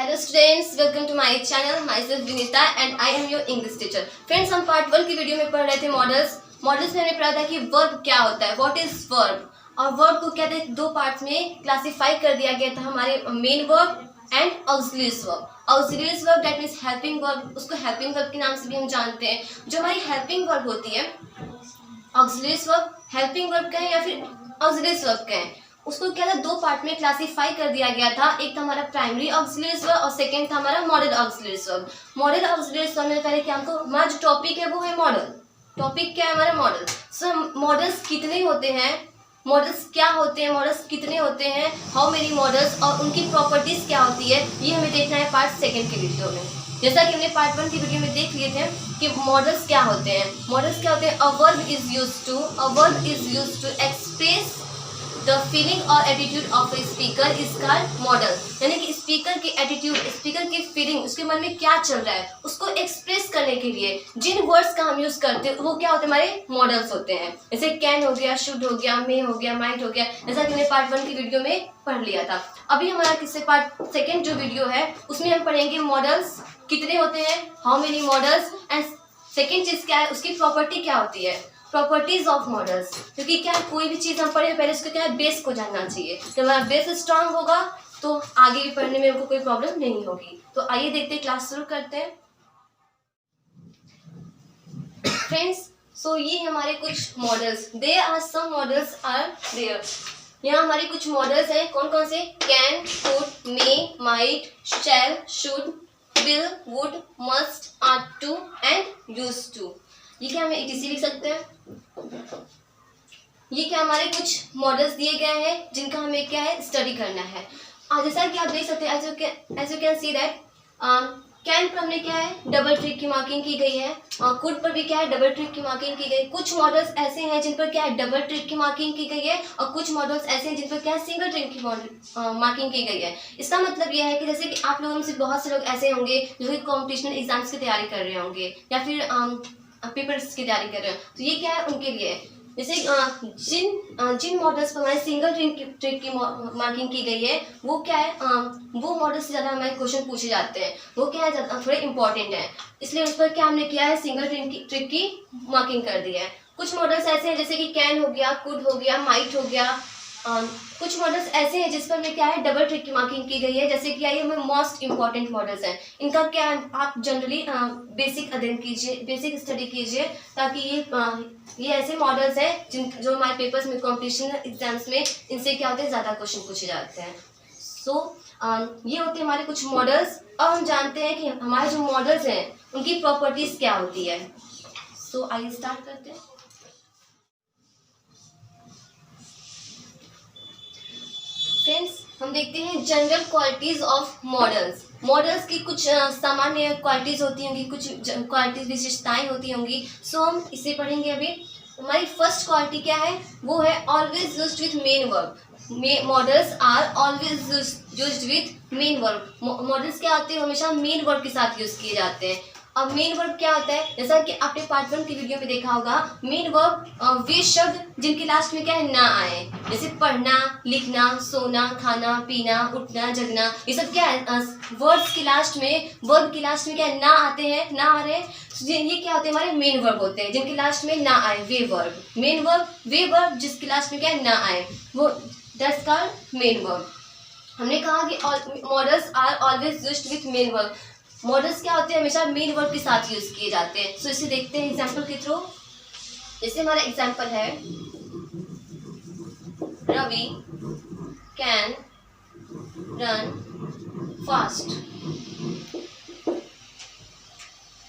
Hello students, welcome to my channel. Myself Vinita and I am your English teacher. Friends, हम part 1 की video में पढ़ रहे थे मॉडल्स में हमने पढ़ा था कि वर्ब क्या होता है, व्हाट इज वर्ब, और वर्ब को क्या थे दो पार्ट्स में क्लासीफाई कर दिया गया था, हमारे main verb and auxiliaries verb. Auxiliaries verb that means helping verb, उसको हेल्पिंग वर्ब के नाम से भी हम जानते हैं। जो हमारी हेल्पिंग वर्ब होती है, ऑक्सिलरीज वर्ब हेल्पिंग वर्ब कहें या फिर ऑक्सिलरीज वर्ब कहें, उसको क्या था दो पार्ट में क्लासीफाई कर दिया गया था। एक था हमारा प्राइमरी ऑक्सिलरीज वर्ब और सेकंड था हमारा model auxiliaries verb. Model auxiliaries verb में पहले क्या हमको हमारा जो टॉपिक है वो है मॉडल। टॉपिक क्या है हमारा मॉडल। सो मॉडल्स कितने होते हैं, मॉडल्स क्या होते हैं, मॉडल्स कितने होते हैं, हाउ मेनी मॉडल्स और उनकी प्रॉपर्टीज क्या होती है, ये हमें देखना है पार्ट 2 की वीडियो में। जैसा कि हमने पार्ट 1 की वीडियो में देख लिए थे कि मॉडल्स क्या होते हैं। मॉडल्स क्या होते हैं, a verb is used to express the feeling और attitude of a speaker is called modal. यानी कि स्पीकर की एटीट्यूड, स्पीकर की फीलिंग, उसके मन में क्या चल रहा है उसको एक्सप्रेस करने के लिए जिन वर्ड्स का हम यूज करते हैं वो क्या होते हैं, हमारे मॉडल्स होते हैं। जैसे कैन हो गया, शुड हो गया, मे हो गया, माइट हो गया, जैसा कि हमने पार्ट 1 की वीडियो में पढ़ लिया था। अभी हमारा किससे पार्ट 2 जो वीडियो है उसमें हम पढ़ेंगे मॉडल्स कितने होते हैं, how many models, and second चीज क्या है, उसकी प्रॉपर्टी क्या होती है, प्रॉपर्टीज ऑफ मॉडल्स। क्योंकि क्या कोई भी चीज हम पढ़े पहले उसको क्या है बेस को जानना चाहिए। जब हमारा बेस स्ट्रांग होगा तो आगे भी पढ़ने में हमको कोई प्रॉब्लम नहीं होगी। तो आइए देखते हैं, क्लास शुरू करते हैं फ्रेंड्स। सो ये हमारे कुछ models, there are some models are there. यहाँ हमारे कुछ मॉडल्स हैं, कौन कौन से, can, could, may, might, shall, should, will, would, must, are to and use to. ये क्या हमें ETC लिख सकते हैं। ये क्या हमारे कुछ मॉडल्स दिए गए हैं जिनका हमें क्या है स्टडी करना है। जैसा कि आप देख सकते हैं, as you can see that can पर हमने क्या है डबल ट्रिक की मार्किंग की गई है, कुड पर भी क्या है डबल ट्रिक की मार्किंग की गई। कुछ मॉडल्स ऐसे हैं जिन पर क्या है डबल ट्रिक की मार्किंग की गई है और कुछ मॉडल्स ऐसे हैं जिन पर क्या है सिंगल ट्रिक की मार्किंग की गई है। इसका मतलब यह है कि जैसे कि आप लोगों में से बहुत से लोग ऐसे होंगे जो कि कॉम्पिटिशनल एग्जाम्स की तैयारी कर रहे होंगे या फिर पेपर्स की तैयारी कर रहे हैं, तो ये क्या है उनके लिए। जैसे जिन मॉडल्स पर हमारे सिंगल ट्रिक की मार्किंग की गई है वो क्या है, वो मॉडल से ज़्यादा हमारे क्वेश्चन पूछे जाते हैं, वो क्या है थोड़े इंपॉर्टेंट है, इसलिए उस पर क्या हमने किया है सिंगल ट्रिक की मार्किंग कर दी है। कुछ मॉडल्स ऐसे हैं जैसे कि कैन हो गया, कुड हो गया, माइट हो गया। कुछ मॉडल्स ऐसे हैं जिस पर हमें क्या है डबल ट्रिक की मार्किंग की गई है, जैसे कि ये हमें मोस्ट इंपॉर्टेंट मॉडल्स हैं। इनका क्या आप जनरली बेसिक अध्ययन कीजिए, बेसिक स्टडी कीजिए, ताकि ये ऐसे मॉडल्स हैं जो हमारे पेपर्स में कॉम्पिटिशन एग्जाम्स में इनसे क्या होते हैं ज़्यादा क्वेश्चन पूछे जाते हैं। ये होते हैं हमारे कुछ मॉडल्स। अब हम जानते हैं कि हमारे जो मॉडल्स हैं उनकी प्रॉपर्टीज क्या होती है। आइए स्टार्ट करते हैं। फ्रेंड्स, हम देखते हैं general qualities of models. Models की कुछ सामान्य क्वालिटीज होती होंगी, कुछ क्वालिटीज विशेषताएं होती होंगी। हम इसे पढ़ेंगे अभी। हमारी फर्स्ट क्वालिटी क्या है, वो है always used with main verb. Models are always used with main verb. Models क्या होते हैं, हमेशा मेन वर्ब के साथ यूज किए जाते हैं। अब मेन वर्ब क्या होता है, जैसा कि आपने पार्ट 1 की वीडियो में देखा होगा, मेन वर्ब वे शब्द जिनके लास्ट में क्या है ना आए, जैसे पढ़ना, लिखना, सोना, खाना, पीना, उठना, जगना, ये सब क्या है वर्ड्स के लास्ट में, वर्ब के लास्ट में क्या है ना आते हैं, ना आ रहे हैं, ये क्या होते हैं हमारे मेन वर्ब होते हैं जिनके लास्ट में ना आए, वे वर्ब। मेन वर्ब वे वर्ब जिसके लास्ट में क्या है ना आए, वो दैट्स कॉल्ड मेन वर्ब। हमने कहा कि models are always used with main verb. Models क्या होते हैं, हमेशा मेन वर्ब के साथ यूज किए जाते हैं। सो इसे देखते हैं एग्जांपल के थ्रू। जैसे हमारा एग्जांपल है, Ravi can run fast.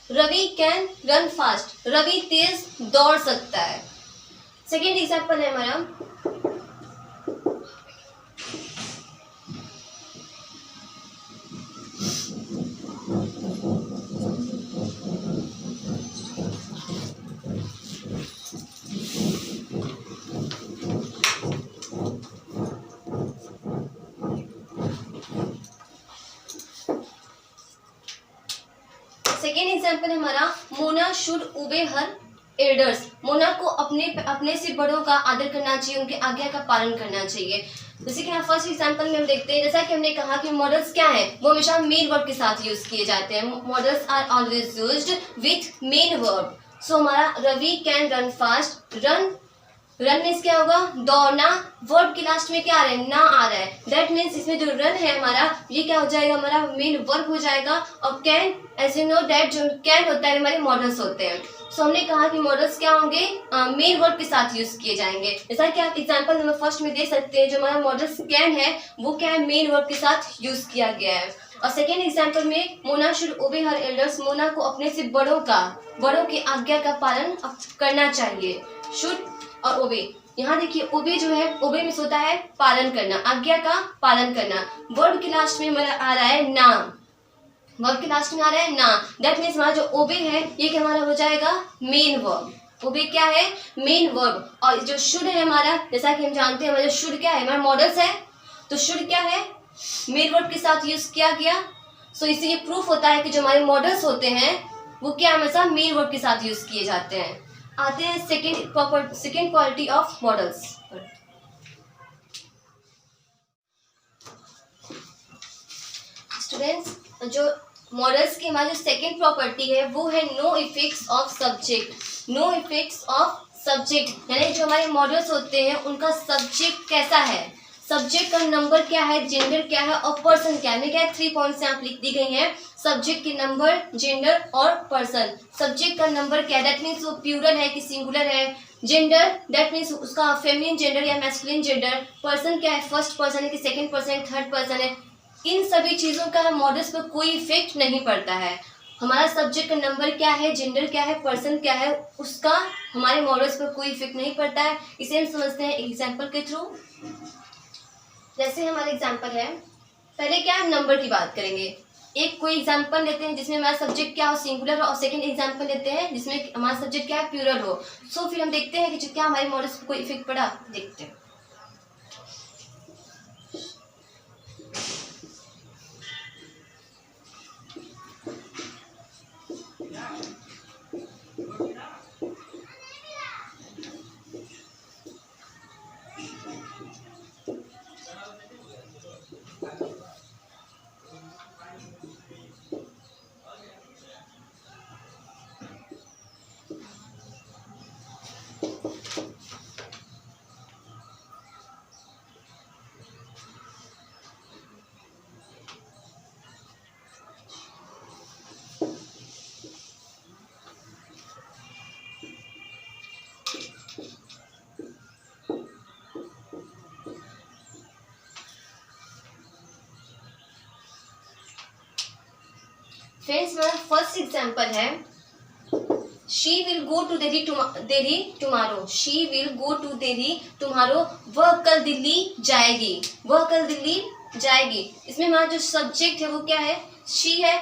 Ravi can run fast, Ravi तेज दौड़ सकता है। सेकेंड एग्जांपल है हमारा, सेकेंड एग्जाम्पल है हमारा, मोना शुड ओबे हर एल्डर्स। मोना को अपने से बड़ों का आदर करना चाहिए, उनके आज्ञा का पालन करना चाहिए। जैसे कि यहाँ फर्स्ट एग्जांपल में हम देखते हैं, जैसा कि हमने कहा कि मॉडल्स क्या है, वो हमेशा मेन वर्ब के साथ यूज किए जाते हैं। Modals are always used with main verb. So हमारा Ravi can run fast, run means क्या होगा, दौड़ना। वर्ब के लास्ट में क्या आ रहा है, ना आ रहा है। दैट मीन्स इसमें जो रन है हमारा, ये क्या हो जाएगा, हमारा मेन वर्ब हो जाएगा। और can, as you know that जो कैन होता है हमारे मॉडल्स होते हैं। सो हमने कहा कि मॉडल्स क्या होंगे, मेन वर्ब के साथ यूज किए जाएंगे। जैसा कि आप एग्जांपल नंबर फर्स्ट में दे सकते हैं, जो हमारा मॉडल्स कैन है वो क्या है, मेन वर्ब के साथ यूज किया गया है। और सेकेंड एग्जाम्पल में, मोना शुड ओबे हर एल्डर्स, मोना को अपने से बड़ों की आज्ञा का पालन करना चाहिए। शुड और ओबे, यहाँ देखिए ओबे जो है, ओबे मीन्स होता है पालन करना, आज्ञा का पालन करना। वर्ब के लास्ट में हमारा आ रहा है ना, वर्ब के लास्ट में आ रहा है ना। दैट मीन्स हमारा जो ओबे है ये क्या हमारा हो जाएगा, मेन वर्ब। ओबे क्या है, मेन वर्ब। और जो शुड है हमारा, जैसा कि हम जानते हैं हमारा शुड क्या है, हमारा मॉडल्स है, तो शुड क्या है, मेन वर्ब के साथ यूज किया गया। सो इससे ये प्रूफ होता है कि जो हमारे मॉडल्स होते हैं वो क्या हमेशा मेन वर्ब के साथ यूज किए जाते हैं। आते हैं second quality of models. Students, जो मॉडल्स की हमारी जो सेकेंड प्रॉपर्टी है वो है no effects of subject. No effects of subject, यानी जो हमारे मॉडल्स होते हैं उनका सब्जेक्ट कैसा है, सब्जेक्ट का नंबर क्या है, जेंडर क्या है और पर्सन क्या है। क्या है, 3 पॉइंट्स यहाँ लिख दी गई हैं, सब्जेक्ट के नंबर, जेंडर और पर्सन। सब्जेक्ट का नंबर क्या है, दैट मीन्स वो प्लूरल है कि सिंगुलर है। जेंडर, दैट मीन्स उसका फेमिनिन जेंडर या मैस्कुलिन जेंडर। पर्सन क्या है, फर्स्ट पर्सन है कि सेकंड पर्सन, थर्ड पर्सन है। इन सभी चीज़ों का मॉडल्स पर कोई इफेक्ट नहीं पड़ता है। हमारा सब्जेक्ट का नंबर क्या है, जेंडर क्या है, पर्सन क्या है, उसका हमारे मॉडल्स पर कोई इफेक्ट नहीं पड़ता है। इसे हम समझते हैं एग्जाम्पल के थ्रू। जैसे हमारा एग्जाम्पल है, पहले क्या है, नंबर की बात करेंगे। एक कोई एग्जाम्पल लेते हैं जिसमें हमारा सब्जेक्ट क्या हो, सिंगुलर हो, और सेकंड एग्जाम्पल लेते हैं जिसमें हमारा सब्जेक्ट क्या है, प्लूरल हो। सो फिर हम देखते हैं कि क्या हमारे मॉडल्स पर कोई इफेक्ट पड़ा, देखते हैं। फ्रेंड्स, मेरा फर्स्ट एग्जाम्पल है, she will go to Delhi tomorrow. She will go to Delhi tomorrow, वह कल दिल्ली जाएगी, वह कल दिल्ली जाएगी। इसमें हमारा जो सब्जेक्ट है वो क्या है, शी है।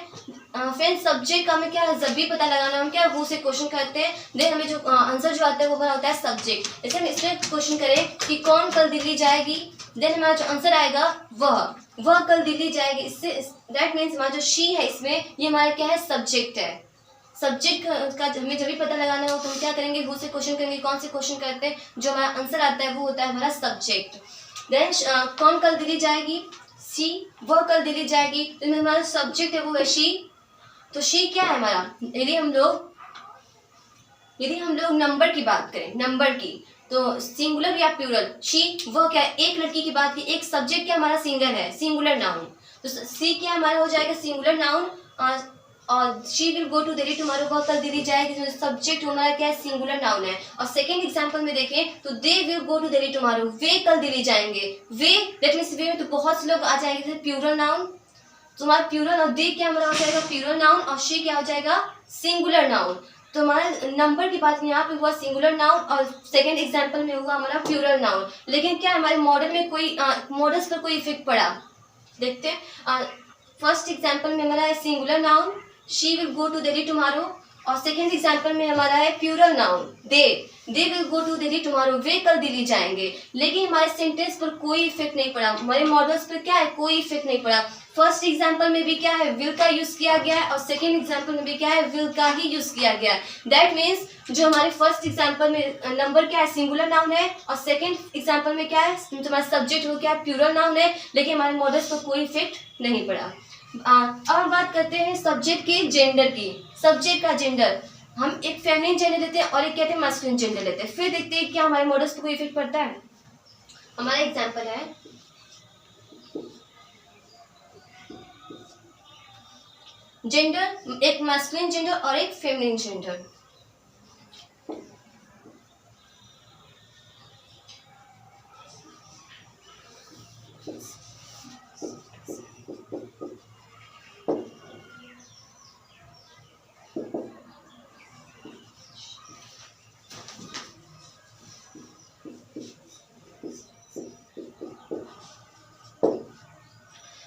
फ्रेंड्स, सब्जेक्ट का हमें क्या है, जब भी पता लगाना, हम क्या वो से क्वेश्चन करते हैं, देन हमें जो आंसर जो आता है वो होता है सब्जेक्ट। जैसे हम इसमें क्वेश्चन करें कि कौन कल दिल्ली जाएगी, देन हमारा जो आंसर आएगा वह कल दिल्ली जाएगी। इससे दैट मीन्स हमारा जो शी है इसमें, ये हमारा क्या है, सब्जेक्ट है। सब्जेक्ट का हमें जब भी पता लगाना हो तो हम क्या करेंगे, वो से क्वेश्चन करेंगे। कौन से क्वेश्चन करते हैं, जो हमारा आंसर आता है वो होता है हमारा सब्जेक्ट। देन कौन कल दिल्ली जाएगी, शी, वह कल दिल्ली जाएगी। तो हमारा सब्जेक्ट है वो है शी। तो शी क्या है हमारा, यदि हम लोग नंबर की बात करें, नंबर की, तो सिंगुलर या प्लूरल, शी वो क्या है, एक लड़की की बात की, एक सब्जेक्ट क्या हमारा सिंगल है, सिंगुलर नाउन। तो सी क्या हमारा हो जाएगा, सिंगुलर नाउन। और she will go to Delhi tomorrow, वह कल दिल्ली जाएगी, सब्जेक्ट हमारा क्या है, सिंगुलर नाउन है। और सेकंड एग्जांपल में देखें तो they will go to Delhi tomorrow, वे कल दिल्ली जाएंगे। वे, दैट मीन्स वे में तो बहुत से लोग आ जाएंगे, प्लूरल नाउन। तो हमारा प्लूरल, और दे क्या हमारा हो जाएगा, प्लूरल नाउन, और शी क्या हो जाएगा, सिंगुलर नाउन। तो हमारा नंबर की बात यहाँ पे हुआ सिंगुलर नाउन, और सेकंड एग्जांपल में हुआ हमारा प्लूरल नाउन। लेकिन क्या हमारे मॉडल में कोई मॉडल्स पर कोई इफेक्ट पड़ा, देखते हैं। फर्स्ट एग्जांपल में हमारा है singular noun, she will go to Delhi tomorrow, और सेकेंड एग्जाम्पल में हमारा है plural noun they will go to Delhi tomorrow, वे कल दिल्ली जाएंगे। लेकिन हमारे सेंटेंस पर कोई इफेक्ट नहीं पड़ा, हमारे मॉडल्स पर क्या है, कोई इफेक्ट नहीं पड़ा। फर्स्ट एग्जाम्पल में भी क्या है, विल का यूज किया गया है और सेकेंड एग्जाम्पल में भी क्या है, विल का ही यूज किया गया है। दैट मीन्स जो हमारे फर्स्ट एग्जाम्पल में नंबर क्या है, सिंगुलर नाउन है, और सेकेंड एग्जाम्पल में क्या है, हमारा सब्जेक्ट हो क्या है, प्लूरल नाउन है, लेकिन हमारे मॉडल्स पर कोई इफेक्ट नहीं पड़ा। अब हम बात करते हैं सब्जेक्ट के जेंडर की। सब्जेक्ट का जेंडर हम एक फेमिनिन जेंडर लेते हैं और एक कहते हैं मास्कुलिन जेंडर लेते हैं। फिर देखते हैं क्या हमारे मॉडल्स पर कोई इफेक्ट पड़ता है। हमारा एग्जांपल है जेंडर, एक मास्कुलिन जेंडर और एक फेमिनिन जेंडर।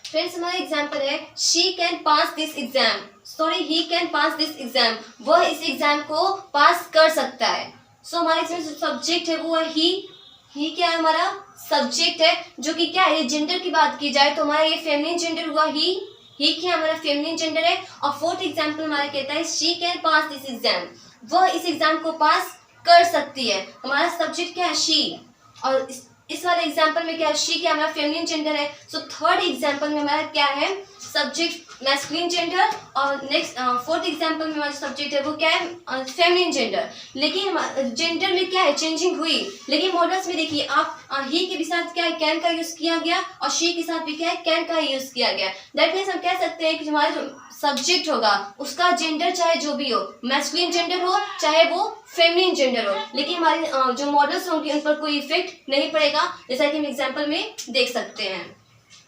फ्रेंड्स हमारा एग्जाम्पल है she can pass this exam, sorry he can pass this exam, वह इस एग्जाम को पास कर सकता है। सो हमारे इसमें जो सब्जेक्ट है वो है ही क्या है, हमारा सब्जेक्ट है, जो कि क्या है, जेंडर की बात की जाए तो हमारा ये फेमिनिन जेंडर हुआ ही क्या हमारा फेमिनिन जेंडर है। और फोर्थ एग्जाम्पल हमारा कहता है she can pass this exam, वह इस एग्जाम को पास कर सकती है। हमारा सब्जेक्ट क्या है, शी, और इस वाले एग्जाम्पल में क्या है, शी क्या हमारा फेमिनिन जेंडर है। सो थर्ड एग्जाम्पल में हमारा क्या है, सब्जेक्ट मैस्कुलिन जेंडर, और नेक्स्ट फोर्थ एग्जाम्पल में हमारा सब्जेक्ट है वो क्या है, फेमिनिन जेंडर। लेकिन जेंडर में क्या है, चेंजिंग हुई, लेकिन मॉडल्स में देखिए आप ही के भी साथ क्या है, कैन का यूज किया गया, और शी के साथ भी क्या है, कैन का यूज किया गया। दैट मीन्स हम कह सकते हैं कि हमारा जो सब्जेक्ट होगा उसका जेंडर चाहे जो भी हो, मैस्कुलिन जेंडर हो चाहे वो फेमिनिन जेंडर हो, लेकिन हमारे जो मॉडल्स होंगे उन पर कोई इफेक्ट नहीं पड़ेगा, जैसा कि हम एग्जाम्पल में देख सकते हैं।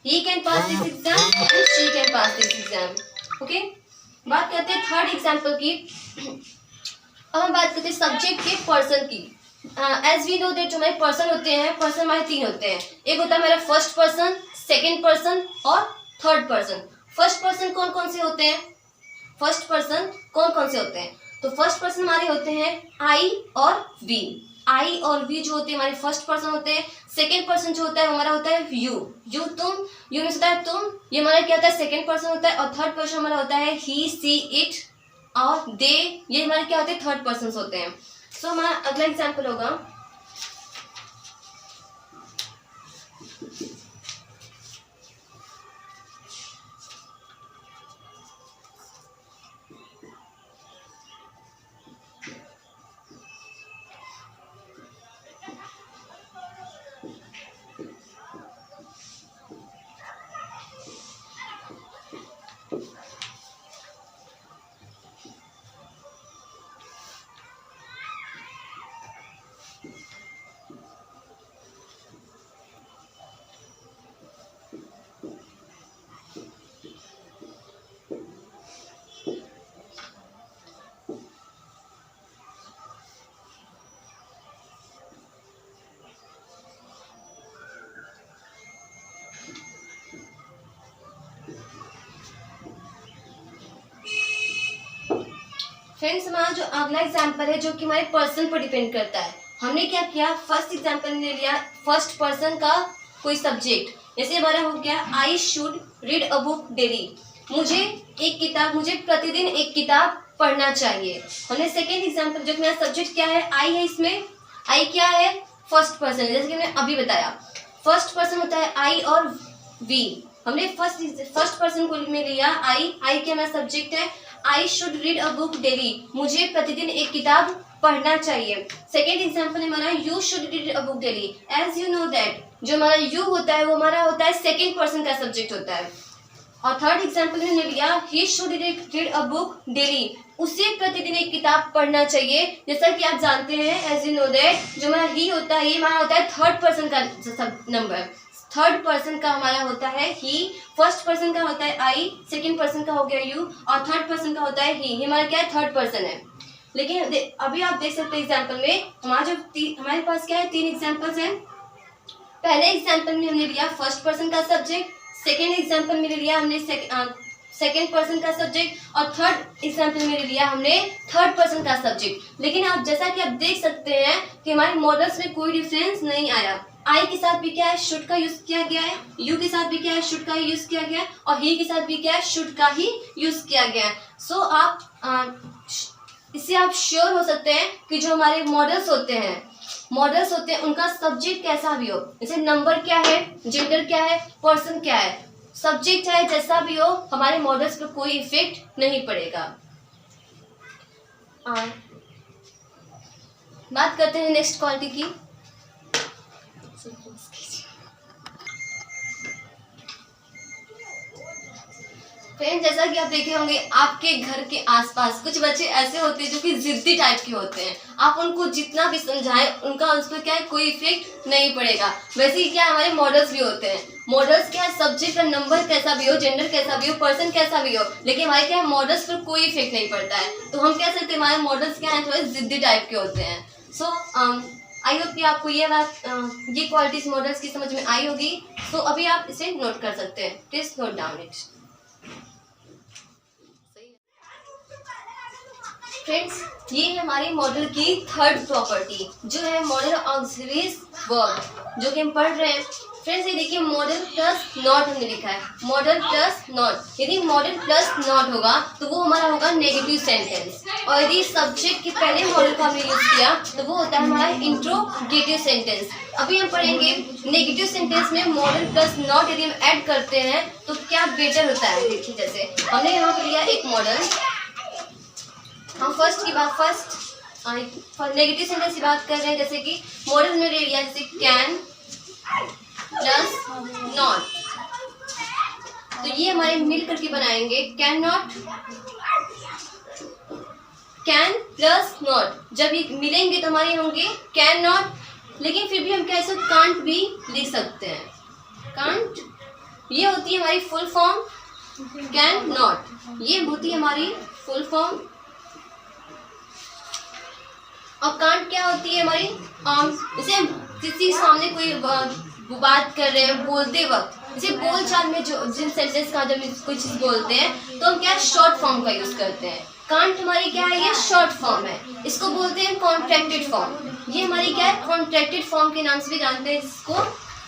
He can pass this exam and she can pass this exam. Okay, बात करते हैं थर्ड एग्जाम्पल की। अब हम बात करते हैं सब्जेक्ट के पर्सन की। एज वी नो दैट जो हमारे पर्सन होते हैं, पर्सन हमारे तीन होते हैं, एक होता है हमारा फर्स्ट पर्सन, सेकेंड पर्सन और थर्ड पर्सन। फर्स्ट पर्सन कौन कौन से होते हैं, फर्स्ट पर्सन कौन कौन से होते हैं, तो फर्स्ट पर्सन हमारे होते हैं आई और वी। आई और वी जो होते हैं हमारे फर्स्ट पर्सन होते हैं। सेकेंड पर्सन जो होता है हमारा होता है यू तुम, यू में होता है तुम, ये हमारा क्या होता है, सेकेंड पर्सन होता है। और थर्ड पर्सन हमारा होता है ही सी इट और दे, ये हमारे क्या होते हैं, थर्ड पर्सन होते हैं। सो हमारा अगला एग्जाम्पल होगा फ्रेंड्स, हमारा जो अगला एग्जाम्पल है जो कि हमारे पर्सन पर डिपेंड करता है। हमने क्या किया, फर्स्ट एग्जाम्पल में लिया फर्स्ट पर्सन का कोई सब्जेक्ट, जैसे हमारा हो गया आई should read a book daily, मुझे प्रतिदिन एक किताब पढ़ना चाहिए। हमने सेकेंड एग्जाम्पल जो मेरा सब्जेक्ट क्या है, आई है, इसमें आई क्या है, फर्स्ट पर्सन, जैसे कि मैंने अभी बताया फर्स्ट पर्सन होता है आई और वी। हमने फर्स्ट पर्सन को में लिया आई क्या हमारा सब्जेक्ट है, I should read a book daily, मुझे प्रतिदिन एक किताब पढ़ना चाहिए। सेकेंड एग्जाम्पल हमारा you should read a book daily, as you know that जो हमारा यू होता है वो हमारा होता है सेकेंड पर्सन का सब्जेक्ट होता है। और थर्ड एग्जाम्पल हमने लिया he should read a book daily, उसे प्रतिदिन एक किताब पढ़ना चाहिए। जैसा कि आप जानते हैं एज यू नो दैट जो हमारा ही होता है ये हमारा होता है थर्ड पर्सन का नंबर, थर्ड पर्सन का हमारा होता है ही, फर्स्ट पर्सन का होता है आई, सेकेंड पर्सन का हो गया यू और थर्ड पर्सन का होता है ही हमारा क्या है, थर्ड पर्सन है। लेकिन अभी आप देख सकते हैं एग्जाम्पल में हमारे पास क्या है, तीन एग्जाम्पल्स हैं। पहले एग्जाम्पल में हमने लिया फर्स्ट पर्सन का सब्जेक्ट, सेकेंड एग्जाम्पल में लिया हमने सेकेंड पर्सन का सब्जेक्ट और थर्ड एग्जाम्पल में लिया हमने थर्ड पर्सन का सब्जेक्ट। लेकिन आप जैसा कि आप देख सकते हैं कि हमारे मॉडल्स में कोई डिफरेंस नहीं आया। आई के साथ भी क्या है, शुड का यूज किया गया है, यू के साथ भी क्या है, शुड का ही यूज किया गया है, और ही के साथ भी क्या है, शुड का ही यूज किया गया है। सो इससे आप श्योर हो सकते हैं कि जो हमारे मॉडल्स होते हैं उनका सब्जेक्ट कैसा भी हो, जैसे नंबर क्या है, जेंडर क्या है, पर्सन क्या है, सब्जेक्ट चाहे जैसा भी हो, हमारे मॉडल्स पर कोई इफेक्ट नहीं पड़ेगा। बात करते हैं नेक्स्ट क्वालिटी की। फ्रेंड्स, जैसा कि आप देखे होंगे आपके घर के आसपास कुछ बच्चे ऐसे होते हैं जो कि जिद्दी टाइप के होते हैं। आप उनको जितना भी समझाएं उनका उस पर क्या है, कोई इफेक्ट नहीं पड़ेगा। वैसे ही क्या हमारे मॉडल्स भी होते हैं। मॉडल्स क्या है, सब्जेक्ट का नंबर कैसा भी हो, जेंडर कैसा भी हो, पर्सन कैसा भी हो, लेकिन हमारे क्या है, मॉडल्स पर कोई इफेक्ट नहीं पड़ता है। तो हम कह सकते हैं हमारे मॉडल्स क्या है, थोड़े जिद्दी टाइप के होते हैं। सो आई होप कि आपको ये क्वालिटीज मॉडल्स की समझ में आई होगी। सो अभी आप इसे नोट कर सकते हैं। Please note down it. Friends, ये है हमारी मॉडल की थर्ड प्रॉपर्टी, जो है मॉडल ऑक्सिलरीज वर्ब, जो कि हम पढ़ रहे हैं। फ्रेंड्स, ये देखिए मॉडल प्लस नॉट हमने लिखा है, मॉडल प्लस नॉट। यदि मॉडल प्लस नॉट होगा तो वो हमारा होगा नेगेटिव सेंटेंस, और यदि सब्जेक्ट के पहले मॉडल को हमने यूज किया तो वो होता है हमारा इंट्रोगेटिव सेंटेंस। अभी हम पढ़ेंगे नेगेटिव सेंटेंस में मॉडल प्लस नॉट यदि हम ऐड करते हैं तो क्या बेटर होता है। देखिए, जैसे हमने यहाँ पर लिया एक मॉडल, हम फर्स्ट नेगेटिव सेंटेंस की बात कर रहे हैं। जैसे कि मॉडल में ले लिया, जैसे कैन प्लस नॉट, तो ये हमारे मिल करके बनाएंगे can not, can plus not. जब ये मिलेंगे तो हमारे होंगे कैन नॉट, लेकिन फिर भी हम क्या ऐसे कांट भी लिख सकते हैं। कांट, ये होती है हमारी फुल फॉर्म, कैन नॉट ये होती है हमारी फुल फॉर्म, और कांट क्या होती है हमारी जैसे किसी सामने कोई बात कर रहे हैं बोलते वक्त, जैसे बोल चाल में जो जिन सेंटेंस का जब कोई चीज बोलते हैं तो हम क्या शॉर्ट फॉर्म का यूज करते हैं। कांट हमारी क्या है, ये शॉर्ट फॉर्म है, इसको बोलते हैं कॉन्ट्रैक्टेड फॉर्म। ये हमारी क्या है, कॉन्ट्रैक्टेड फॉर्म के नाम से भी जानते हैं इसको।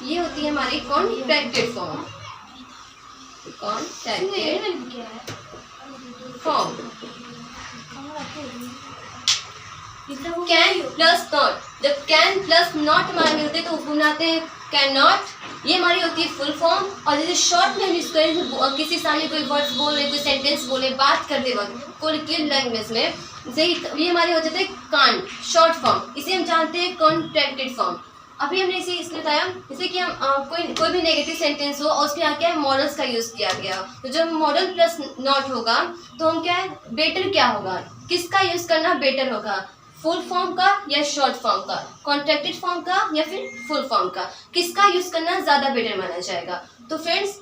ये होती है हमारी contracted form, contracted form. Can plus not, जब कैन प्लस नॉट हमारे मिलते हैं तो बनाते हैं कैन नॉट, ये हमारी होती है फुल फॉर्म। और जैसे शॉर्ट में हम यूज करें तो किसी सामने कोई वर्ड्स बोल रहे, कोई सेंटेंस बोले, बात करते वक्त कोलिक्वियल लैंग्वेज में, ये हमारे हो जाते हैं कांट, शॉर्ट फॉर्म। इसे हम जानते हैं कॉन्ट्रैक्टेड फॉर्म। अभी हमने इसे इसलिए बताया जैसे कि हम कोई भी नेगेटिव सेंटेंस हो और उसके आगे मॉडल्स का यूज किया गया, तो जब मॉडल प्लस नॉट होगा तो हम क्या है, बेटर क्या होगा, किसका यूज करना बेटर होगा, फुल फॉर्म का या शॉर्ट फॉर्म का, कॉन्ट्रैक्टेड फॉर्म का या फिर फुल फॉर्म का, किसका यूज करना ज्यादा बेटर माना जाएगा। तो फ्रेंड्स,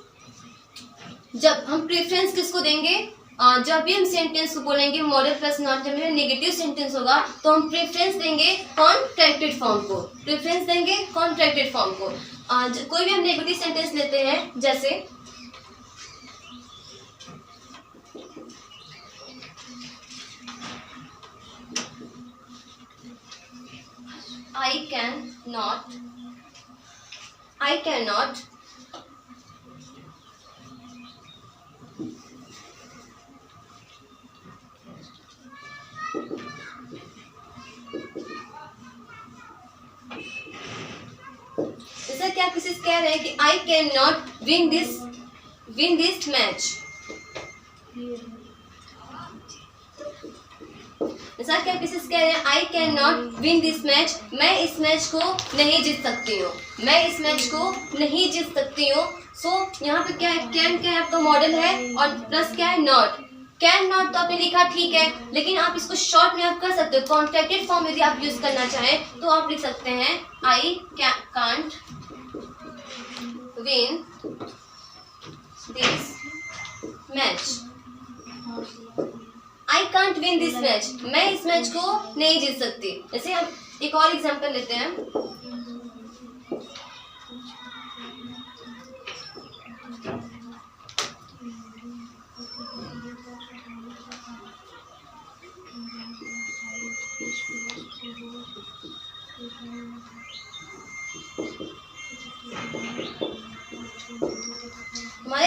जब हम प्रेफरेंस किसको देंगे, जब भी हम सेंटेंस को बोलेंगे मॉडल प्लस नॉट, जब नेगेटिव सेंटेंस होगा तो हम प्रेफरेंस देंगे कॉन्ट्रैक्टेड फॉर्म को, प्रेफरेंस देंगे कॉन्ट्रैक्टेड फॉर्म को। कोई भी हम नेगेटिव सेंटेंस लेते हैं, जैसे I cannot, जैसा कि आप किसी से कह रहे हैं कि I cannot win this match, जैसा कि आप किसी से कह रहे हैं I can not win this match, मैं इस मैच को नहीं जीत सकती हूँ, मैं इस मैच को नहीं जीत सकती हूँ। सो यहाँ पे क्या है, कैन क्या है आपका मॉडल है और प्लस क्या है नॉट। कैन नॉट तो आपने लिखा ठीक है, लेकिन आप इसको शॉर्ट में आप कर सकते हो, कॉन्ट्रैक्टेड फॉर्म यदि आप यूज करना चाहें तो आप लिख सकते हैं I can't win this match, I can't win this match, मैं इस मैच को नहीं जीत सकती। जैसे हम एक और एग्जांपल लेते हैं,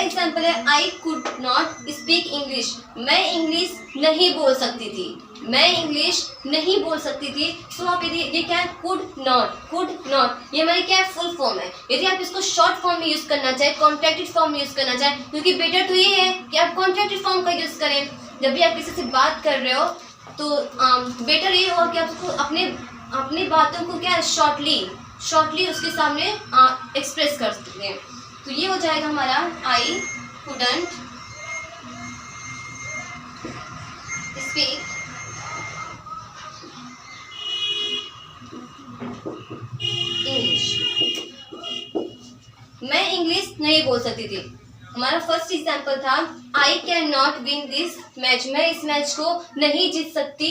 एग्जाम्पल है I could not speak English, मैं इंग्लिश नहीं बोल सकती थी, मैं इंग्लिश नहीं बोल सकती थी। सो आप ये क्या है, कुड नॉट, ये हमारी क्या है, फुल फॉर्म है। यदि आप इसको शॉर्ट फॉर्म में यूज करना चाहे, कॉन्ट्रैक्टेड फॉर्म में यूज करना चाहे, क्योंकि बेटर तो ये है कि आप कॉन्ट्रैक्टेड फॉर्म का यूज करें। जब भी आप किसी से बात कर रहे हो तो बेटर ये होगा कि आप उसको अपनी बातों को क्या शॉर्टली उसके सामने एक्सप्रेस कर सकते हैं। तो ये हो जाएगा हमारा आई कुडंट स्पीक इंग्लिश, मैं इंग्लिश नहीं बोल सकती थी। हमारा फर्स्ट एग्जाम्पल था I can not win this match, मैं इस मैच को नहीं जीत सकती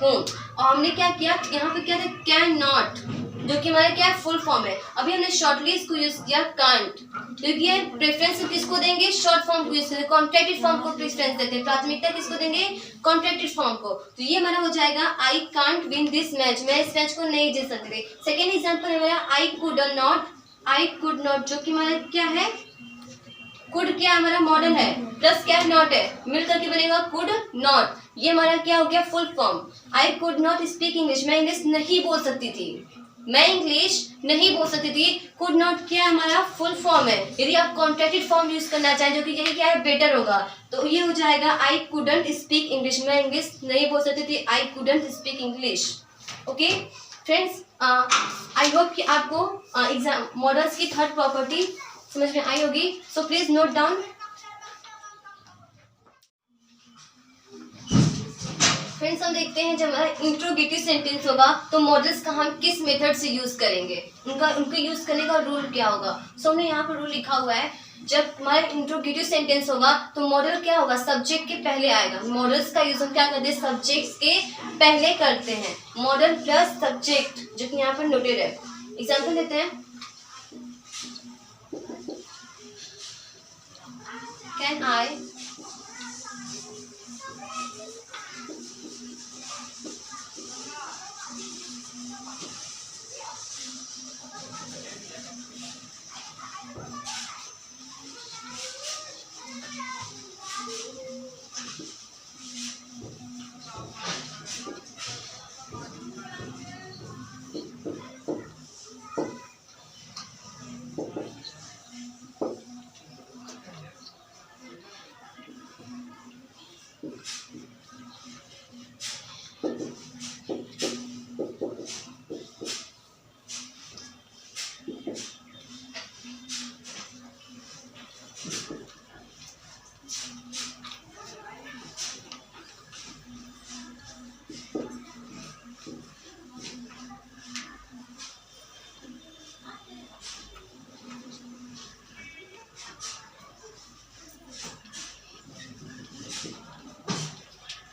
हूँ। और हमने क्या किया, यहाँ पे क्या था, कैन नॉट, जो कि हमारा क्या फुल फॉर्म है। अभी हमने शॉर्टली इसको यूज किया कांट, क्योंकि ये प्रेफरेंस किसको देंगे, शॉर्ट फॉर्म को यूज करते हैं, कॉन्ट्रैक्टेड फॉर्म को प्रेफरेंस देते हैं, प्राथमिकता किसको देंगे, कॉन्ट्रैक्टेड फॉर्म को। तो ये हमारा हो जाएगा I can't win this match, मैं इस मैच को नहीं जीत सकती थी। सेकेंड एग्जाम्पल है हमारा आई कुड नॉट, जो कि हमारा क्या है, कुड क्या हमारा मॉडल है, प्लस क्या नॉट है, मिल करके बनेगा कुड नॉट। ये हमारा क्या हो गया, full form. I could not speak English, मैं इंग्लिश नहीं बोल सकती थी, मैं इंग्लिश नहीं बोल सकती थी। कुड नॉट क्या हमारा फुल फॉर्म है। यदि आप कॉन्ट्रैक्टेड फॉर्म यूज करना चाहें, जो कि यही क्या है, बेटर होगा, तो ये हो जाएगा आई कुडंट स्पीक इंग्लिश, मैं इंग्लिश नहीं बोल सकती थी, I couldn't speak English. Okay friends, I hope कि आपको एग्जाम मॉडल्स की थर्ड प्रॉपर्टी समझ में आई होगी। So please note down. Friends, हम देखते हैं जब हमारा इंट्रोगेटिव सेंटेंस होगा तो मॉडल्स का हम किस मेथड से यूज करेंगे, उनके यूज करने का रूल क्या होगा। सो हमने यहाँ पर रूल लिखा हुआ है, जब हमारा इंट्रोगेटिव सेंटेंस होगा तो मॉडल क्या होगा, सब्जेक्ट के पहले आएगा। मॉडल्स का यूज हम क्या करते हैं, सब्जेक्ट के पहले करते हैं, मॉडल प्लस सब्जेक्ट, जो कि यहाँ पर नोटेड है। एग्जाम्पल देते हैं, कैन आई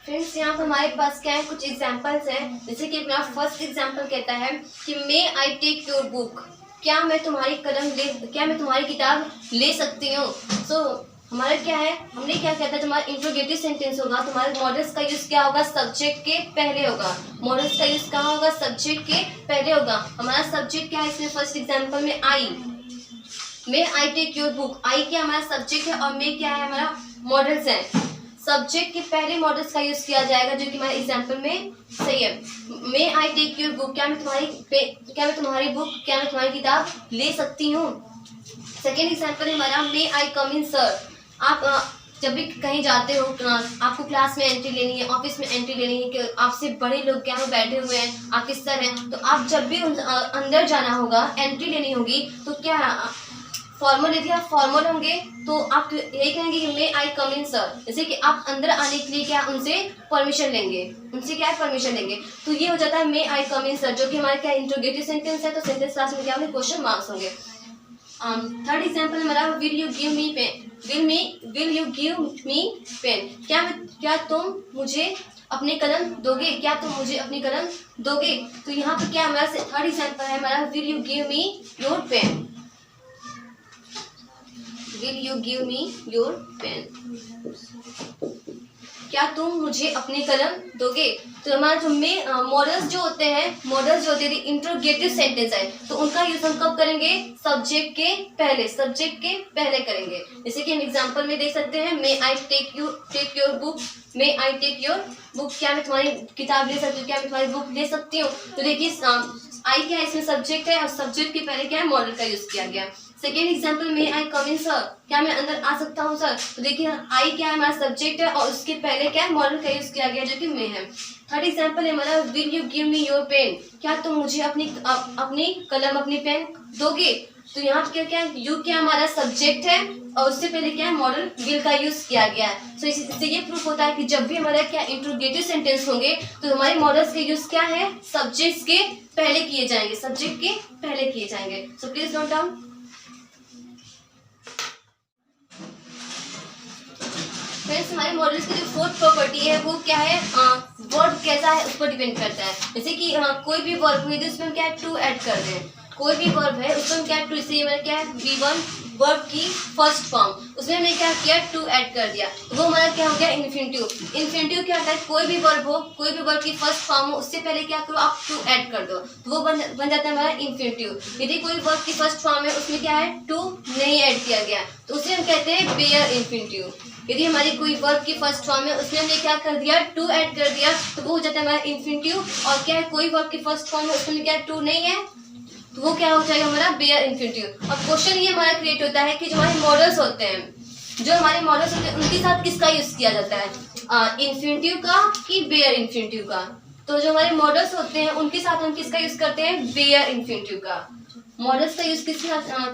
फ्रेंड्स, यहाँ पर हमारे पास क्या है, कुछ एग्जाम्पल्स हैं। जैसे कि मेरा फर्स्ट एग्जाम्पल कहता है कि मे आई टेक योर बुक, क्या मैं तुम्हारी किताब ले सकती हूँ। सो हमारा क्या है, हमने क्या कहता है, हमारा इंट्रोगेटिव सेंटेंस होगा तो हमारे मॉडल्स का यूज क्या होगा, सब्जेक्ट के पहले होगा। मॉडल्स का यूज कहाँ होगा, सब्जेक्ट के पहले होगा। हमारा सब्जेक्ट क्या है इसमें, फर्स्ट एग्जाम्पल में आई, मे आई टेक योर बुक, आई क्या हमारा सब्जेक्ट है और मे क्या है हमारा मॉडल्स है। सब्जेक्ट के पहले मॉडल्स का यूज किया जाएगा, जो कि हमारे एग्जाम्पल में सही है। मे आई टेक योर बुक, क्या मैं तुम्हारी किताब ले सकती हूँ। सेकेंड एग्जाम्पल है हमारा मे आई कम इन सर, आप जब भी कहीं जाते हो, आपको क्लास में एंट्री लेनी है, ऑफिस में एंट्री लेनी है, कि आपसे बड़े लोग क्या बैठे हुए हैं, आपके सर हैं, तो आप जब भी अंदर जाना होगा, एंट्री लेनी होगी, तो क्या फॉर्मल, यदि आप फॉर्मल होंगे तो आप यही कहेंगे कि मे आई कम इन सर, जैसे कि आप अंदर आने के लिए क्या उनसे परमिशन लेंगे, परमिशन लेंगे। तो ये हो जाता है मे आई कम इन सर, जो कि हमारे क्या इंट्रोगेटिव सेंटेंस है। तो सेंटेंस क्लास में क्या होंगे, क्वेश्चन मार्क्स होंगे। थर्ड एग्जाम्पल हमारा will you give me pen, क्या तुम मुझे अपने कलम दोगे, तो यहाँ पर क्या हमारा थर्ड एग्जाम्पल है हमारा will you give me your pen, Will you give me your pen? क्या तुम मुझे अपनी कलम दोगे। तो हमारा जो मॉडल्स जो होते हैं इंट्रोगेटिव सेंटेंस है, तो उनका यूज हम कब करेंगे, सब्जेक्ट के पहले करेंगे। जैसे कि हम एग्जांपल में देख सकते हैं, may I take your book, may I take your book, क्या मैं तुम्हारी किताब ले सकती हूँ, क्या मैं तुम्हारी बुक ले सकती हूँ। तो देखिए आई क्या है, इसमें सब्जेक्ट है और सब्जेक्ट के पहले क्या है, मॉडल का यूज किया गया। सेकेंड एग्जाम्पल, मे आई कम इन सर, क्या मैं अंदर आ सकता हूँ सर। तो देखिए आई क्या है, हमारा सब्जेक्ट है और उसके पहले क्या है, मॉडल का यूज किया गया जो कि मे है। थर्ड एग्जाम्पल है हमारा, will you give me your pen, क्या तुम मुझे अपनी कलम अपनी पेन दोगे। तो यहाँ पे क्या है, यू क्या हमारा सब्जेक्ट है और उससे पहले क्या है, मॉडल विल का यूज किया गया है। तो इससे ये प्रूफ होता है कि जब भी हमारा क्या इंट्रोगेटिव सेंटेंस होंगे तो हमारे मॉडल्स के यूज क्या है, सब्जेक्ट्स के पहले किए जाएंगे, सब्जेक्ट के पहले किए जाएंगे। So please note down. Friends, हमारे मॉडल्स की जो फोर्थ प्रॉपर्टी है वो क्या है, वर्ब कैसा है उस पर डिपेंड करता है। जैसे कि कोई भी वर्ब हुई तो उसमें हम क्या है, टू ऐड कर दें। कोई भी वर्ब है उसमें हम क्या है, टू, इसलिए हमारा क्या है, V1 वर्ब की फर्स्ट फॉर्म, उसमें हमने क्या किया, टू ऐड कर दिया, वो हमारा क्या हो गया, इन्फिनिटिव। इन्फिनिटिव क्या होता है, कोई भी वर्ब हो, कोई भी वर्ब की फर्स्ट फॉर्म हो, उससे पहले क्या करो, आप टू ऐड कर दो, तो वो बन जाता है हमारा इन्फिनिटिव। यदि कोई वर्ब की फर्स्ट फॉर्म है उसमें क्या है, टू नहीं ऐड किया गया, तो उसे हम कहते हैं बेयर इन्फिनिटिव। यदि हमारी कोई वर्ब की फर्स्ट फॉर्म है उसमें हमने क्या कर दिया, टू ऐड कर दिया, तो वो हो जाता है हमारा इन्फिनिटिव। और क्या है, कोई वर्ब की फर्स्ट फॉर्म है उसमें क्या है, टू नहीं है, तो वो क्या हो जाएगा हमारा बेयर इन्फिनिटिव। अब क्वेश्चन ये हमारा क्रिएट होता है कि जो हमारे मॉडल्स होते हैं, उनके साथ किसका यूज किया जाता है, इन्फिनिटिव का कि बेयर इन्फिनिटिव का। तो जो हमारे मॉडल्स होते हैं उनके साथ हम किसका यूज करते हैं, बेयर इन्फिनिटिव का। मॉडल्स का यूज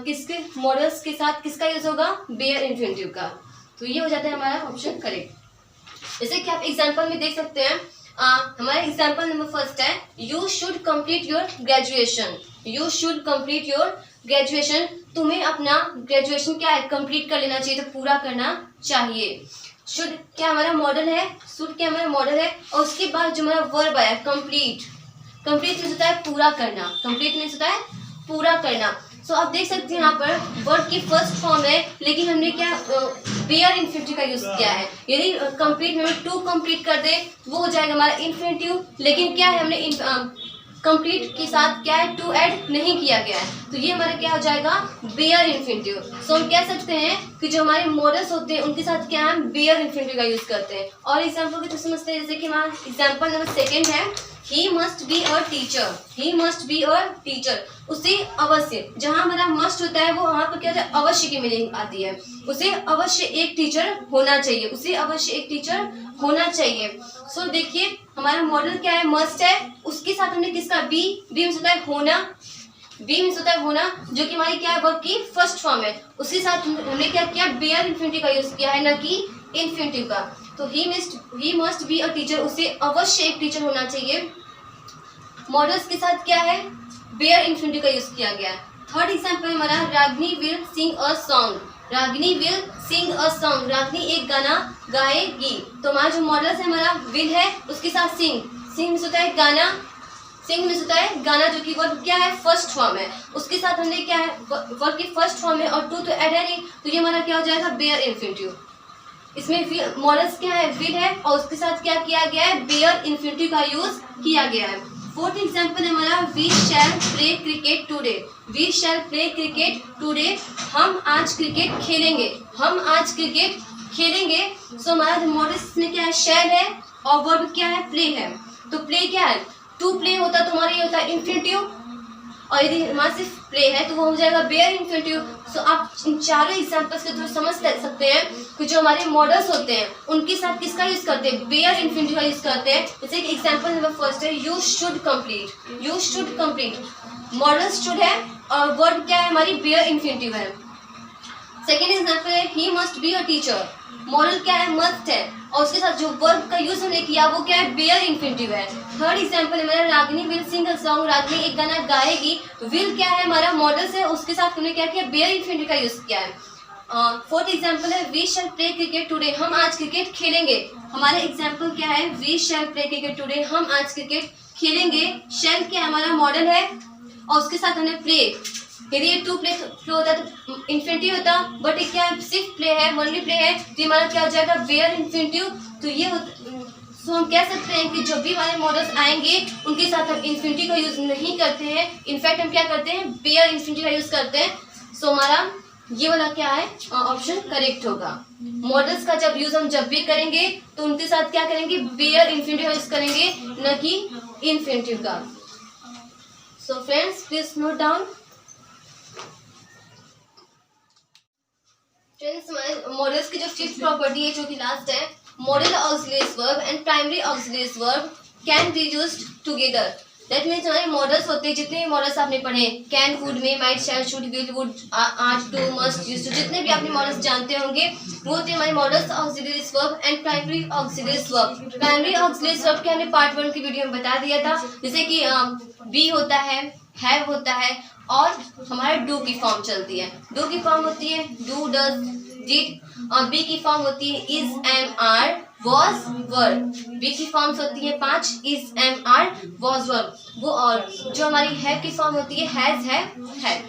किसके मॉडल्स के साथ किसका यूज होगा, बेयर इन्फिनिटिव का। तो ये हो जाता है हमारा ऑप्शन करेक्ट। जैसे कि आप एग्जांपल में देख सकते हैं, हमारा एग्जांपल नंबर फर्स्ट है, you should complete your graduation. You should complete your graduation, तुम्हें अपना ग्रेजुएशन क्या है, कंप्लीट कर लेना चाहिए, तो पूरा करना चाहिए। शुड क्या हमारा मॉडल है, शुड क्या हमारा मॉडल है, और उसके बाद जो हमारा वर्ब आया कंप्लीट, कंप्लीट मीन्स होता है पूरा करना, कंप्लीट मीन्स होता है पूरा करना। सो आप देख सकते हैं यहाँ पर वर्ब की फर्स्ट फॉर्म है, लेकिन हमने क्या बेयर इन्फिनिटिव का यूज किया है। यदि कंप्लीट में टू कंप्लीट कर दे वो हो जाएगा हमारा इन्फिनिटिव, लेकिन क्या है, हमने कंप्लीट के साथ क्या है, टू ऐड नहीं किया गया है, तो ये हमारा क्या हो जाएगा, बेयर इन्फिनिटिव। सो हम कह सकते हैं कि जो हमारे मॉडल्स होते हैं उनके साथ क्या हम बेयर इन्फिनिटिव का यूज करते हैं। और एग्जाम्पल के तो समझते हैं, जैसे कि हमारा एग्जाम्पल नंबर सेकेंड है, he must be a teacher. He must be a teacher, उसे अवश्य, जहाँ हमारा मस्ट होता है वो वहाँ पर क्या होता है, अवश्य की मीनिंग आती है। उसे अवश्य एक टीचर होना चाहिए, उसे अवश्य एक टीचर होना चाहिए। सो देखिए हमारा मॉडल क्या है, मस्ट है, उसके साथ हमने किसका, बी मीन्स होता है होना, बी मीन्स होता है होना, जो कि हमारी क्या है, वर्ब की फर्स्ट फॉर्म है, उसके साथ हमने क्या किया, बेयर इन्फिनिटिव का यूज किया है, न कि इन्फिनिटिव का। तो he must be a teacher, उसे अवश्य एक टीचर होना चाहिए। मॉडल्स के साथ क्या है, बेयर इन्फिनिटिव का यूज किया गया है। थर्ड एग्जाम्पल हमारा, Ragini will sing a song. Ragini will sing a song, Ragini एक गाना गाएगी। तो हमारा जो मॉडल्स है, हमारा विल है, उसके साथ सिंग, सिंग मीन्स होता है गाना, सिंग मीन्स होता है गाना, जो कि वर्ब क्या है, फर्स्ट फॉर्म है, उसके साथ हमने क्या है, वर्ब की फर्स्ट फॉर्म है और टू तो ऐड है नहीं, तो ये हमारा क्या हो जाएगा, बेयर इन्फिनिटिव। इसमें मॉडल्स क्या है, विल है और उसके साथ क्या किया गया है, बेयर इन्फिनिटिव का यूज किया गया है। फोर्थ एग्जाम्पल है हमारा, we shall play cricket today. We shall play cricket today, हम आज क्रिकेट खेलेंगे, हम आज क्रिकेट खेलेंगे। सो हमारा जो मॉडल्स में क्या है, शैल है और वर्ब क्या है, प्ले है। तो प्ले क्या है, टू प्ले होता तो हमारा ये होता है इन्फिनिटिव, और यदि हमारा सिर्फ प्ले है तो वो हो जाएगा बेयर इन्फिनिटिव। सो आप इन चारों एग्जाम्पल्स के थ्रू समझ सकते हैं कि जो हमारे मॉडल्स होते हैं उनके साथ किसका यूज करते हैं, बेयर इन्फिनिटिव का यूज करते हैं। जैसे कि एग्जाम्पल नंबर फर्स्ट है, you should complete. You should complete, models should है और वर्ब क्या है, हमारी बेयर इन्फिनिटिव है। सेकेंड एग्जाम्पल है, he must be a teacher. Model क्या है, मस्ट है, और उसके साथ जो वर्ब का यूज हमने किया वो क्या है, बेयर इन्फिनिटिव है। थर्ड एग्जाम्पल है मेरा, Ragini will sing a song. Ragini एक गाना गाएगी। विल क्या है, हमारा मॉडल से, उसके साथ हमने क्या किया, बेयर इन्फिनिटिव का यूज किया है। फोर्थ एग्जाम्पल है, we shall play cricket today. हम आज क्रिकेट खेलेंगे। हमारे एग्जाम्पल क्या है, we shall play cricket today, हम आज क्रिकेट खेलेंगे। शैल क्या है, हमारा मॉडल है और उसके साथ हमने प्ले, यदि ये टू प्ले फ्लो होता तो इन्फिनिटी होता, बट ये क्या सिर्फ प्ले है, ओनली प्ले है, तो हमारा क्या हो जाएगा वेयर इन्फिनिटिव। तो ये तो हम कह सकते हैं कि जब भी हमारे मॉडल्स आएंगे उनके साथ हम इन्फिनिटी का यूज नहीं करते हैं, इनफैक्ट हम क्या करते हैं वेयर इन्फिनिटी का यूज करते हैं। सो हमारा ये वाला क्या है ऑप्शन करेक्ट होगा। मॉडल्स का जब यूज हम जब भी करेंगे तो उनके साथ क्या करेंगे वेयर इन्फिनिटी का यूज करेंगे, न कि इन्फिनिटिव का। So friends please note down. Friends हमारे मॉडल्स की जो फिफ्थ प्रॉपर्टी है, जो कि लास्ट है, modal auxiliary verb and primary auxiliary verb can be used together. That means हमारे मॉडल्स होते हैं, जितने भी मॉडल्स आपने पढ़े, can, would, may, might, shall, should, will, would, ought, to, must, used to, जितने भी आपने मॉडल्स जानते होंगे वो होते हैं हमारे models auxiliary verb and primary auxiliary verb. Primary auxiliary verb के हमने पार्ट 1 की वीडियो में बता दिया था, जैसे कि बी होता है, हैव होता है, और हमारे डू की फॉर्म चलती है। डू की फॉर्म होती है डू, डज, डिड, और बी की फॉर्म होती है is, am, are, was, were। Be की फॉर्म्स होती है 5, is, am, are, was, were। वो और जो हमारी हैव की फॉर्म होती है हैज, है, हैड।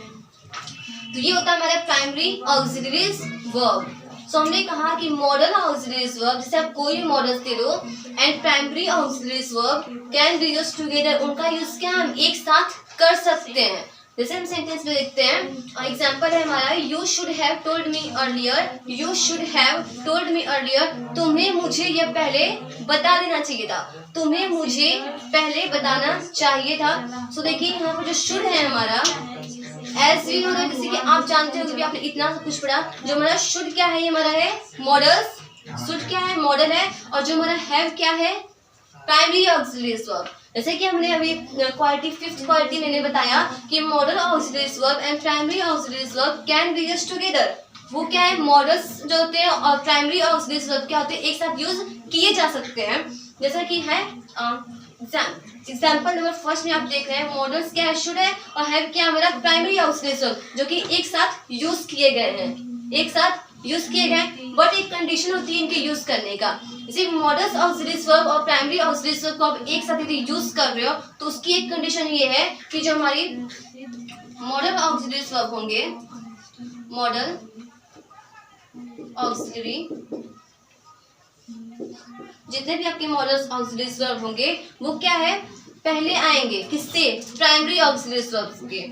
तो ये होता है हमारा प्राइमरी ऑक्सिलरीज वर्ब। सो हमने कहा कि मॉडल ऑक्सिलरीज वर्ब, जैसे आप कोई भी मॉडल्स दे दो, and primary auxiliaries verb can be used together, उनका यूज क्या हम एक साथ कर सकते हैं। जैसे हम सेंटेंस में देखते हैं, एग्जाम्पल है हमारा you should have told me earlier, you should have told me earlier, तुम्हें मुझे यह पहले बता देना चाहिए था, तुम्हें मुझे पहले बताना चाहिए था। सो देखिए यहाँ पर जो शुड है हमारा एज वी नो, जैसे कि आप जानते हो कि आपने इतना सब कुछ पढ़ा, जो हमारा शुड क्या है, ये हमारा है मॉडल्स, शुड क्या है मॉडल है, और जो हमारा हैव क्या है प्राइमरी ऑक्सिलरी वर्ब। जैसे कि हमने अभी क्वालिटी फिफ्थ क्वालिटी मैंने बताया कि model auxiliary verb and primary auxiliary verb can be used together. वो क्या है मॉडल्स जो होते हैं और प्राइमरी ऑक्सिलरी वर्ब क्या होते हैं, एक साथ यूज किए जा सकते हैं। जैसा कि है एग्जाम्पल नंबर फर्स्ट में आप देख रहे हैं, मॉडल्स क्या है शुड है, और हैव क्या हमारा प्राइमरी ऑक्सिलरी वर्ब, जो कि एक साथ यूज किए गए हैं, एक साथ यूज किए गए, बट एक कंडीशन होती है इनके यूज करने का। जैसे मॉडल्स ऑक्सिलरी वर्ब और प्राइमरी ऑक्सिलरी वर्ब को आप एक साथ यदि यूज कर रहे हो तो उसकी एक कंडीशन ये है कि जो हमारी मॉडल ऑक्सिलरी वर्ब होंगे, मॉडल ऑक्सिलरी, जितने भी आपके मॉडल्स ऑक्सिलरी वर्ब होंगे वो क्या है पहले आएंगे, किससे, प्राइमरी ऑक्सिलरी वर्ब के।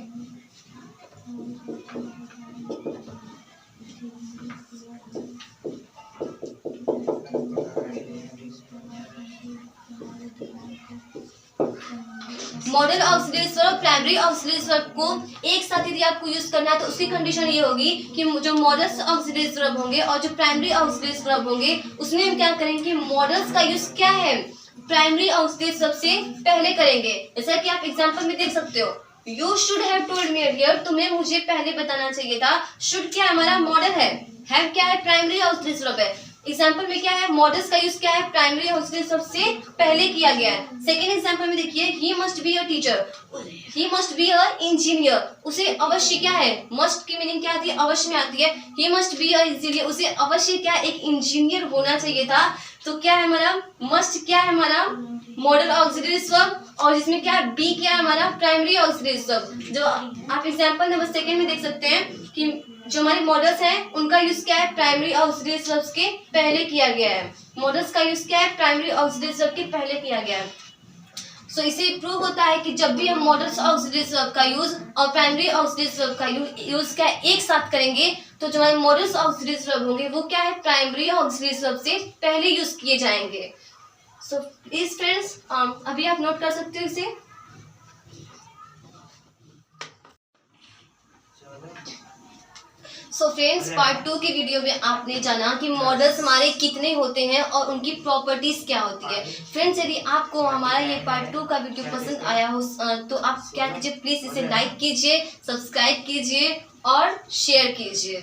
Model auxiliary verb primary auxiliary verb को एक साथ यदि आपको यूज करना है तो उसकी कंडीशन ये होगी कि जो मॉडल्स ऑक्सिलरी वर्ब होंगे और जो प्राइमरी ऑक्सिलरी वर्ब होंगे उसमें हम क्या करेंगे, मॉडल्स का यूज क्या है प्राइमरी ऑक्सिलरी वर्ब से पहले करेंगे। जैसा कि आप एग्जांपल में देख सकते हो, you should have told me earlier, तुम्हें मुझे पहले बताना चाहिए था। शुड क्या हमारा मॉडल है, हैव क्या है प्राइमरी ऑक्सिलरी वर्ब है। एग्जाम्पल में क्या है मॉडल्स का यूज क्या है प्राइमरी ऑक्सिलरी वर्ब से पहले किया गया है। सेकेंड एग्जाम्पल में देखिए, he must be a teacher, he must be a engineer, उसे अवश्य क्या है, मस्ट की मीनिंग क्या आती है, अवश्य में आती है। He must be a engineer, उसे अवश्य क्या एक इंजीनियर होना चाहिए था। तो क्या है हमारा मस्ट, क्या है हमारा मॉडल ऑक्सिलरी वर्ब, और जिसमें क्या है बी क्या है हमारा प्राइमरी ऑक्सिलरी वर्ब। जो आप एग्जाम्पल नंबर सेकेंड में देख सकते हैं कि जो हमारे मॉडल्स हैं उनका यूज क्या है प्राइमरी ऑक्सिलरी वर्ब्स के पहले किया गया है। मॉडल्स का यूज क्या है प्राइमरी ऑक्सिलरी वर्ब के पहले किया गया है। सो इसे प्रूव होता है कि जब भी हम मॉडल्स ऑक्सिलरी वर्ब का यूज और प्राइमरी ऑक्सिलरी वर्ब का यूज क्या है एक साथ करेंगे तो जो हमारे मॉडल्स ऑक्सिलरी वर्ब होंगे वो क्या है प्राइमरी ऑक्सिलरी वर्ब से पहले यूज किए जाएंगे। सो प्लीज फ्रेंड्स अभी आप नोट कर सकते हो इसे। सो फ्रेंड्स पार्ट 2 की वीडियो में आपने जाना कि मॉडल्स हमारे कितने होते हैं और उनकी प्रॉपर्टीज क्या होती है। फ्रेंड्स यदि आपको हमारा ये पार्ट 2 का वीडियो पसंद आया हो तो आप क्या कीजिए, प्लीज इसे लाइक कीजिए, सब्सक्राइब कीजिए और शेयर कीजिए।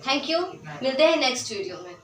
थैंक यू, मिलते हैं नेक्स्ट वीडियो में।